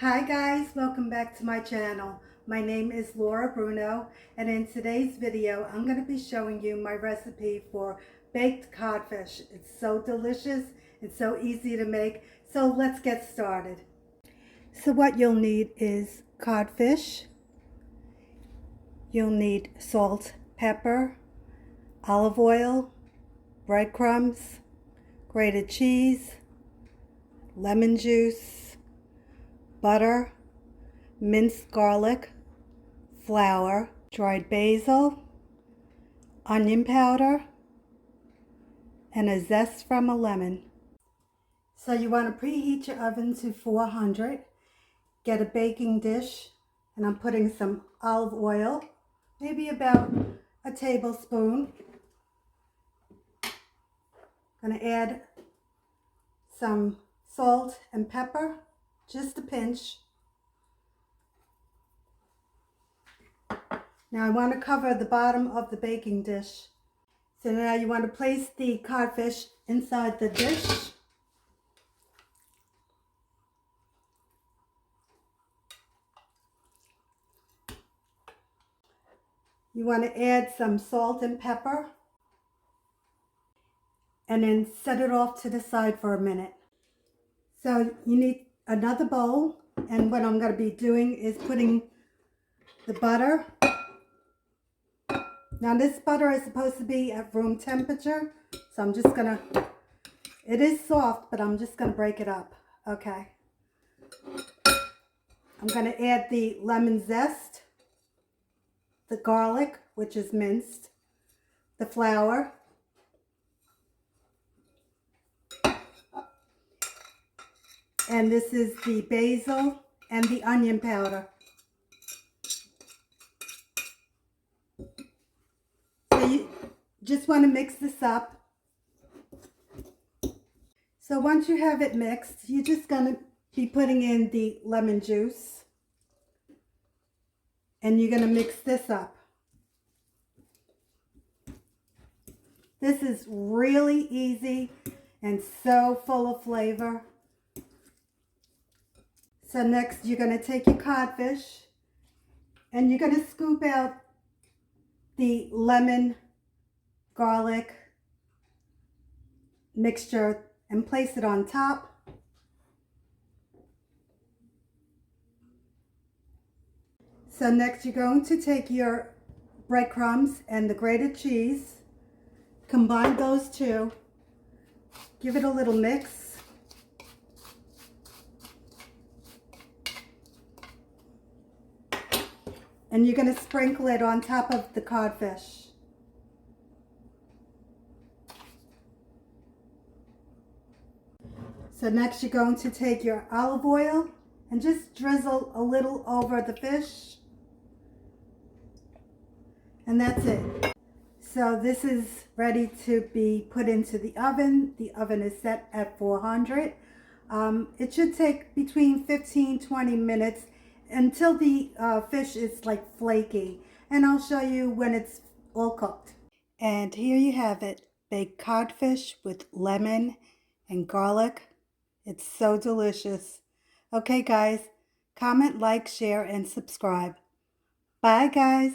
Hi guys, welcome back to my channel. My name is Laura Bruno, and in today's video I'm going to be showing you my recipe for baked codfish. It's so delicious and so easy to make, so let's get started. So what you'll need is codfish. You'll need salt, pepper, olive oil, breadcrumbs, grated cheese, lemon juice, butter, minced garlic, flour, dried basil, onion powder, and a zest from a lemon. So you want to preheat your oven to 400. Get a baking dish, and I'm putting some olive oil, maybe about a tablespoon. I'm going to add some salt and pepper, just a pinch. Now I want to cover the bottom of the baking dish. So now you want to place the codfish inside the dish. You want to add some salt and pepper, and then set it off to the side for a minute. So you need another bowl, and what I'm going to be doing is putting the butter. Now this butter is supposed to be at room temperature, so I'm just going to, it is soft, but I'm just going to break it up. Okay. I'm going to add the lemon zest, the garlic, which is minced, the flour, and this is the basil and the onion powder. So you just want to mix this up. So once you have it mixed, you're just going to be putting in the lemon juice, and you're going to mix this up. This is really easy and so full of flavor. So next you're going to take your codfish, and you're going to scoop out the lemon garlic mixture and place it on top. So next you're going to take your breadcrumbs and the grated cheese, combine those two, give it a little mix, and you're going to sprinkle it on top of the codfish. So next you're going to take your olive oil and just drizzle a little over the fish. And that's it. So this is ready to be put into the oven. The oven is set at 400. It should take between 15-20 minutes until the fish is like flaky. And I'll show you when it's all cooked. And here you have it, baked codfish with lemon and garlic. It's so delicious. Okay guys, comment, like, share, and subscribe. Bye guys.